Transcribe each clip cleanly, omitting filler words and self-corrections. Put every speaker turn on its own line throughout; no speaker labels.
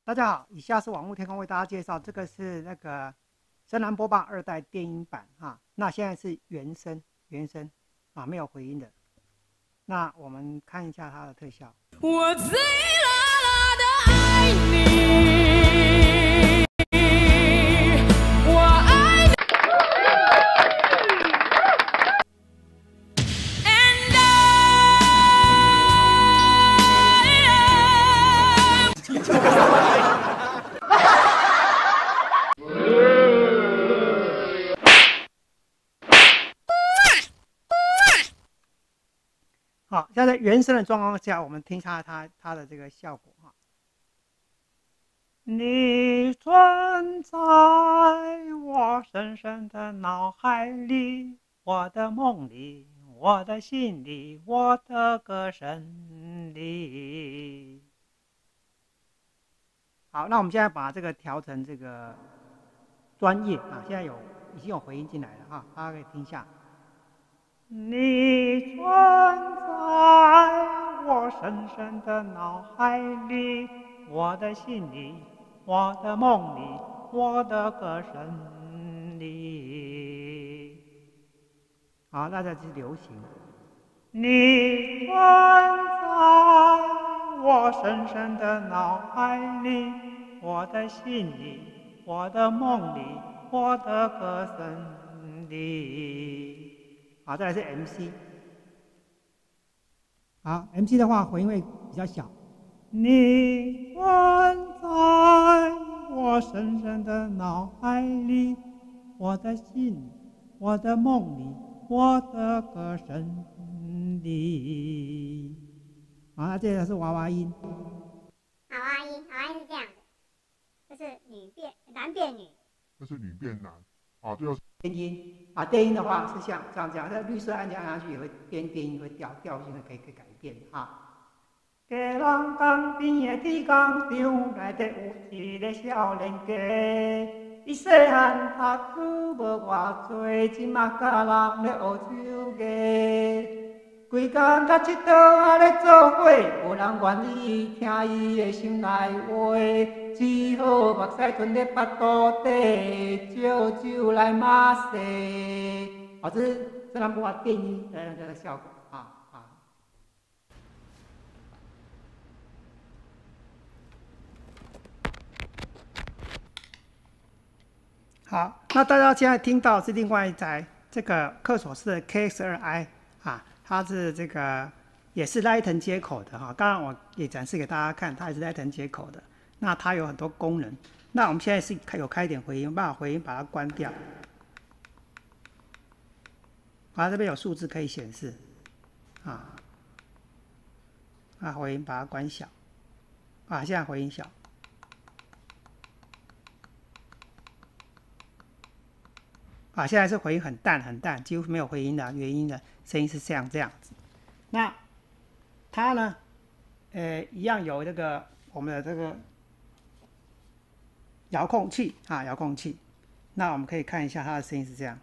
大家好，以下是网络天空为大家介绍，这个是那个深蓝播报2代电音版啊。那现在是原声啊，没有回音的。那我们看一下它的特效。
我最辣辣的爱你，我爱你。
好，现在原声的状况下，我们听一下它的这个效果哈。你存在我深深的脑海里，我的梦里，我的心里，我的歌声里。好，那我们现在把这个调成这个专业啊，现在已经有回音进来了哈，大家可以听一下。你存在我深深的脑海里，我的心里，我的梦里，我的歌声里。好，那这是流行。你存在我深深的脑海里，我的心里，我的梦里，我的歌声里。好，再来是 MC。好 ，MC 的话回音会比较小。你存在我深深的脑海里，我的心里，我的梦里，我的歌声里。好，那接着是娃娃音。
娃娃音是这样的，这是男变女，
这是女变男，啊，这就是
电音啊，电音的话是像这样，这绿色按键按下去也会电音会调性的可以改变啊。家人江边的铁工厂内底有一个少年家，伊细汉读书无偌多，即马教人咧学手艺。规工甲佚佗啊咧做伙，无人愿意听伊的心内话，只好目屎吞咧腹肚底，借酒来骂世。哦，这是深蓝播报电音的那个效果啊。好，那大家现在听到是另外一台这个克索斯的 KX2i 啊，它是这个也是 Lighten 接口的哈。刚刚我也展示给大家看，它也是 Lighten 接口的。那它有很多功能。那我们现在是有开一点回音，把回音把它关掉。好，这边有数字可以显示啊。回音把它关小啊，现在回音小。啊，现在是回音很淡，几乎没有回音的，原因的声音是像这样子。那它呢，一样有这个我们的这个遥控器啊，遥控器。那我们可以看一下它的声音是这样。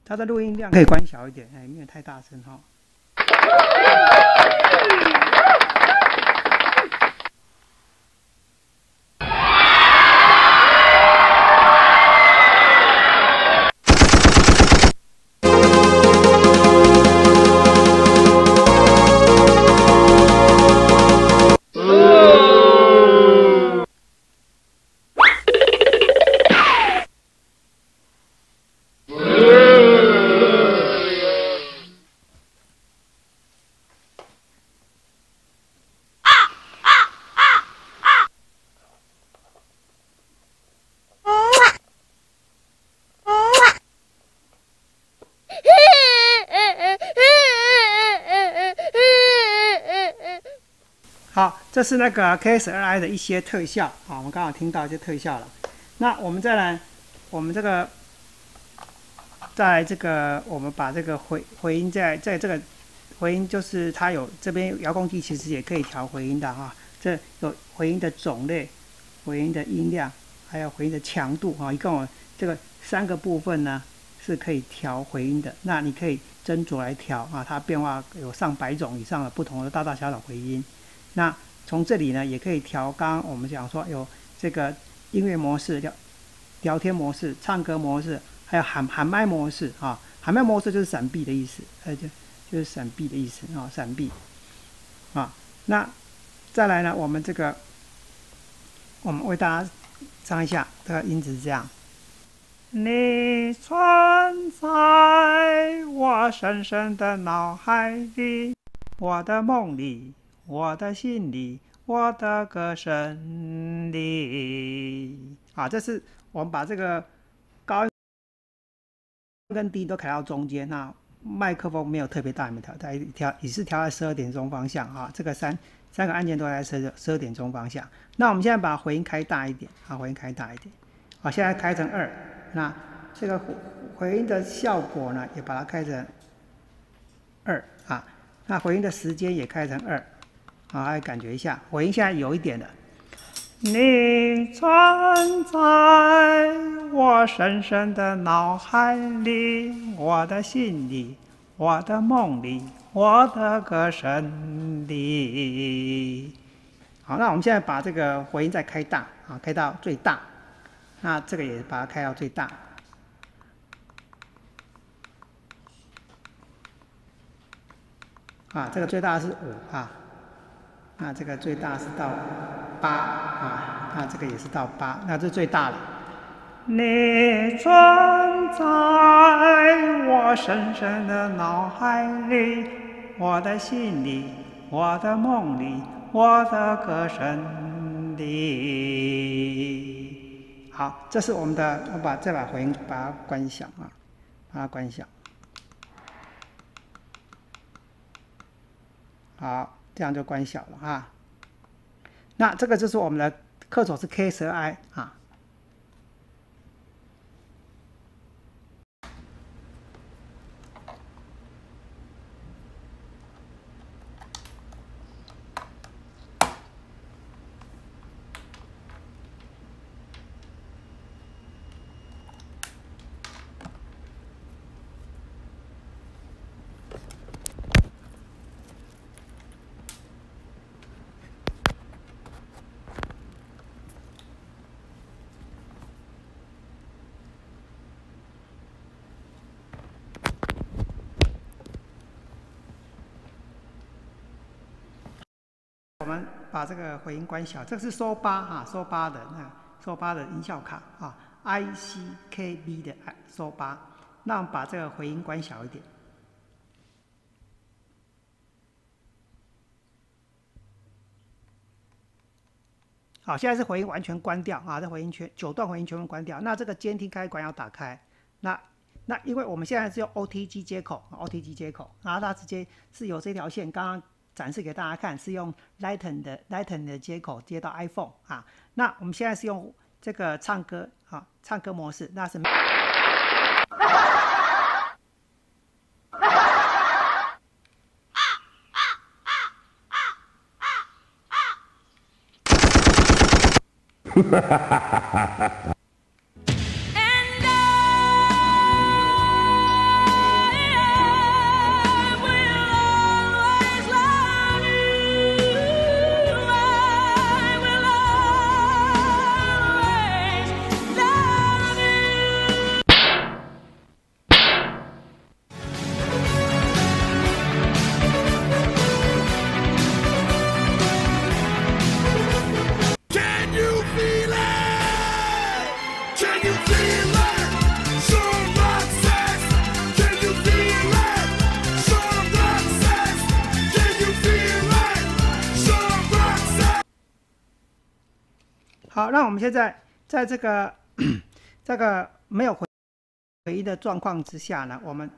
它的录音量可以关小一点，没有太大声哈。好，这是那个 KX2i 的一些特效啊，我们刚好听到一些特效了。那我们再来，我们这个，在这个我们把这个回音在这个回音，就是它有这边遥控器其实也可以调回音的哈。这有回音的种类、回音的音量，还有回音的强度啊，一共有这个3个部分呢，是可以调回音的。那你可以斟酌来调啊，它变化有上百种以上的不同的大大小小回音。那从这里呢，也可以调。刚刚我们讲说有这个音乐模式、聊天模式、唱歌模式，还有喊麦模式啊。喊麦模式就是闪避的意思，就是闪避的意思啊，闪避啊。那再来呢，我们为大家唱一下，这个音质是这样。你存在我深深的脑海里，我的梦里，我的心里，我的歌声里。啊，这是我们把这个高音跟低都开到中间。那麦克风没有特别大，也没调，也是调在12点钟方向啊。这个三个按键都在12点钟方向。那我们现在把回音开大一点啊，回音开大一点。好，现在开成2。那这个回音的效果呢，也把它开成2啊。那回音的时间也开成2，好，来感觉一下，回音现在有一点了。你存在我深深的脑海里，我的心里，我的梦里，我的歌声里。好，那我们现在把这个回音再开大啊，开到最大。那这个也把它开到最大。啊，这个最大是5啊。那这个最大是到8啊，那这个也是到8，那这是最大的。你存在我深深的脑海里，我的心里，我的梦里，我的歌声里。好，这是我们的，再把回音把它关小啊，把它关小。好，这样就关小了哈。那这个就是我们的课手是 K12I 啊。我们把这个回音关小，这是收8哈，收8的收8的音效卡啊 ，ICKB 的收8。那我们把这个回音关小一点。好，现在是回音完全关掉啊，这回音9段回音全部关掉。那这个监听开关要打开。那因为我们现在是用 OTG 接口 ，OTG 接口，然后它直接是有这条线，刚刚展示给大家看，是用 Lighten 的接口接到 iPhone 啊。那我们现在是用这个唱歌啊，唱歌模式，那是。好，那我们现在在这个没有回音的状况之下呢，我们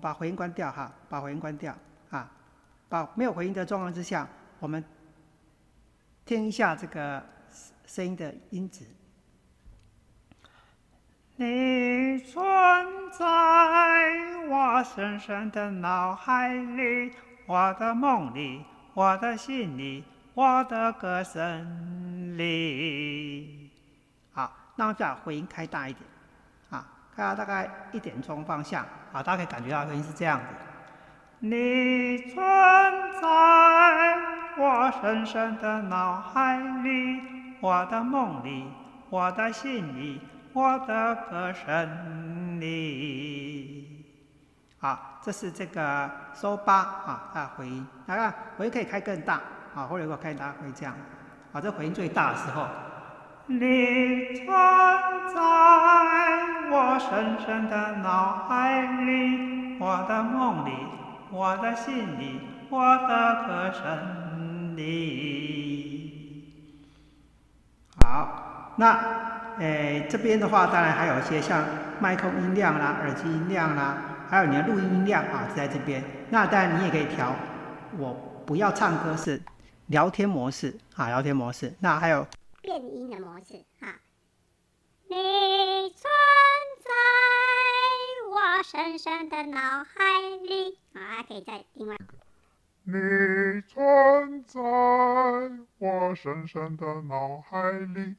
把回音关掉哈，把回音关掉啊，把没有回音的状况之下，我们听一下这个声音的音质。你存在我深深的脑海里，我的梦里，我的心里，我的歌声里。好，那我们把回音开大一点啊，开到大概1点钟方向，大家可以感觉到声音是这样子。你存在我深深的脑海里，我的梦里，我的心里，我的歌声里。这是这个收8回音，大家回音可以开更大或者如果开大会这样。这回音最大的时候，你存在我深深的脑海里，我的梦里，我的心里，我的歌声里。好，那这边的话，当然还有一些像麦克风音量啦、耳机音量啦，还有你的录音音量是在这边。那当然你也可以调，我不要唱歌是聊天模式聊天模式。那还有
变音的模式你存在我深深的脑海里还可以再另外。
你存在我深深的脑海里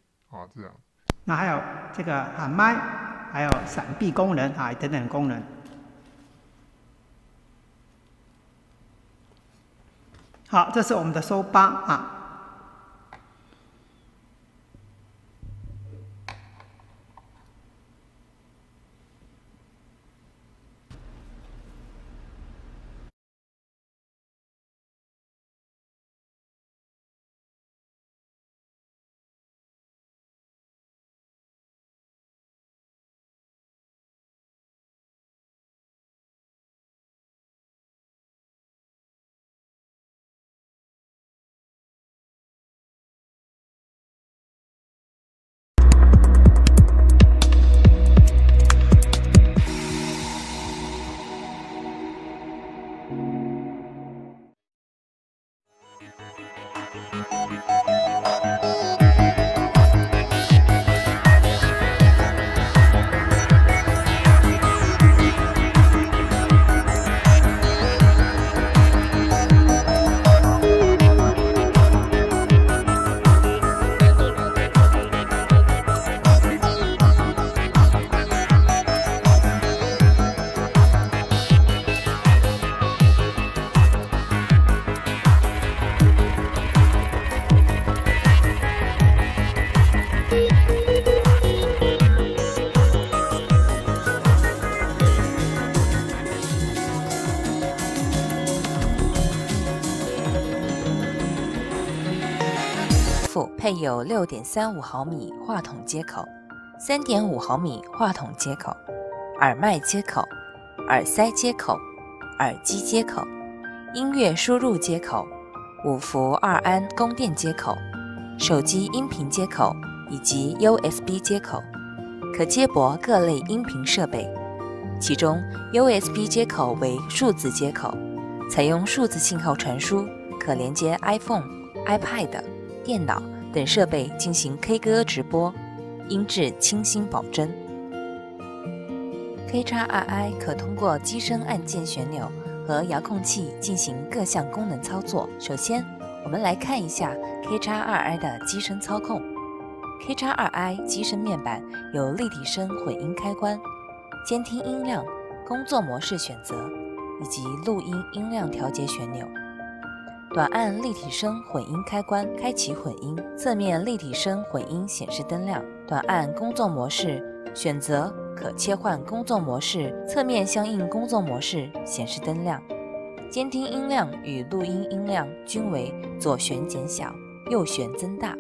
这样。
那还有这个喊麦，还有闪避功能等等功能。好，这是我们的收8
配有 6.35 毫米话筒接口、3.5毫米话筒接口、耳麦接口、耳塞接口、耳机接口、音乐输入接口、5伏2安供电接口、手机音频接口以及 USB 接口，可接驳各类音频设备。其中 USB 接口为数字接口，采用数字信号传输，可连接 iPhone、iPad、电脑等设备进行 K 歌直播，音质清新保真。K-XRI 可通过机身按键旋钮和遥控器进行各项功能操作。首先，我们来看一下 K-XRI 的机身操控。K-XRI 机身面板有立体声混音开关、监听音量、工作模式选择以及录音音量调节旋钮。短按立体声混音开关开启混音，侧面立体声混音显示灯亮。短按工作模式选择可切换工作模式，侧面相应工作模式显示灯亮。监听音量与录音音量均为左旋减小、右旋增大。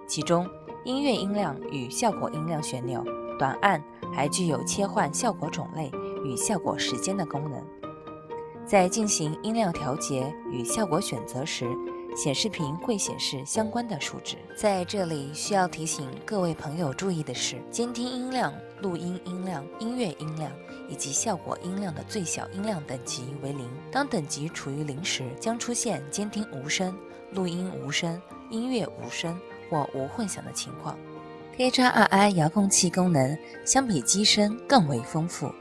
其中音乐音量与效果音量旋钮短按还具有切换效果种类与效果时间的功能。在进行音量调节与效果选择时，显示屏会显示相关的数值。在这里需要提醒各位朋友注意的是，监听音量、录音音量、音乐音量以及效果音量的最小音量等级为0。当等级处于0时，将出现监听无声、录音无声、音乐无声或无混响的情况。K-XRI 遥控器功能相比机身更为丰富，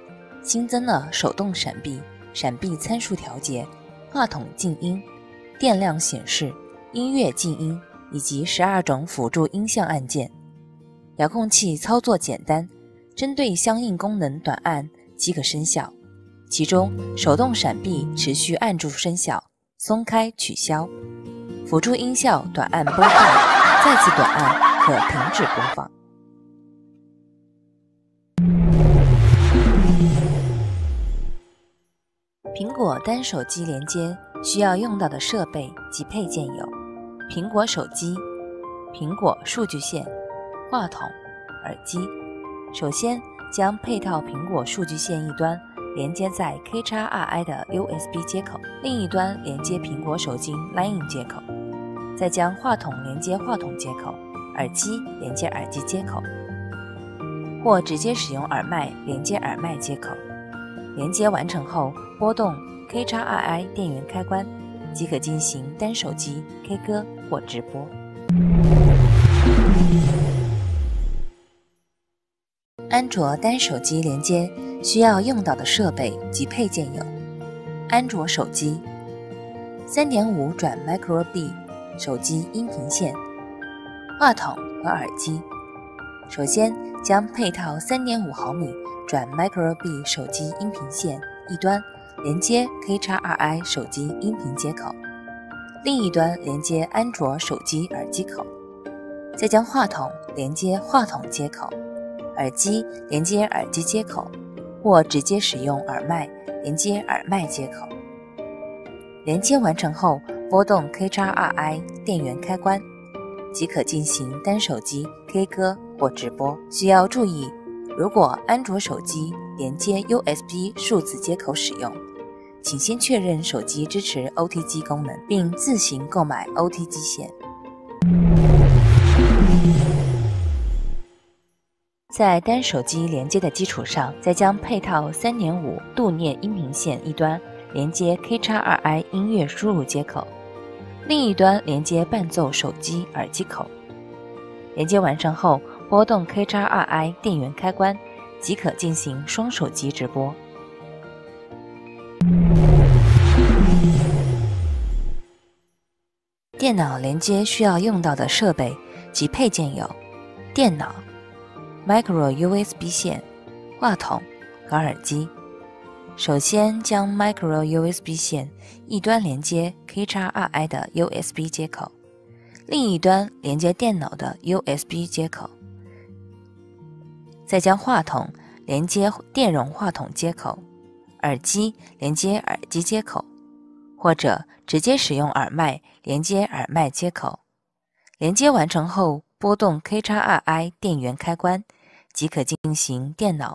新增了手动闪避、闪避参数调节、话筒静音、电量显示、音乐静音以及12种辅助音效按键。遥控器操作简单，针对相应功能短按即可生效，其中手动闪避持续按住生效，松开取消。辅助音效短按播放，再次短按可停止播放。苹果单手机连接需要用到的设备及配件有：苹果手机、苹果数据线、话筒、耳机。首先将配套苹果数据线一端连接在 KXRI 的 USB 接口，另一端连接苹果手机 Line 接口，再将话筒连接话筒接口，耳机连接耳机接口，或直接使用耳麦连接耳麦接口。连接完成后，拨动 KXRI 电源开关，即可进行单手机 K 歌或直播。安卓单手机连接需要用到的设备及配件有：安卓手机 3.5 转 Micro B 手机音频线、话筒和耳机。首先将配套 3.5 毫米转 Micro B 手机音频线一端连接 KXRI 手机音频接口，另一端连接安卓手机耳机口，再将话筒连接话筒接口，耳机连接耳机接口，或直接使用耳麦连接耳麦接口。连接完成后，拨动 KXRI 电源开关，即可进行单手机 K 歌或直播。需要注意，如果安卓手机连接 USB 数字接口使用，请先确认手机支持 OTG 功能，并自行购买 OTG 线。在单手机连接的基础上，再将配套 3.5 度念音频线一端连接 KXRI 音乐输入接口，另一端连接伴奏手机耳机口。连接完成后，拨动 KXRI 电源开关，即可进行双手机直播。电脑连接需要用到的设备及配件有：电脑、Micro USB 线、话筒和耳机。首先将 Micro USB 线一端连接 KXRI 的 USB 接口，另一端连接电脑的 USB 接口，再将话筒连接电容话筒接口，耳机连接耳机接口，或者直接使用耳麦连接耳麦接口。连接完成后，拨动 KXRI 电源开关，即可进行电脑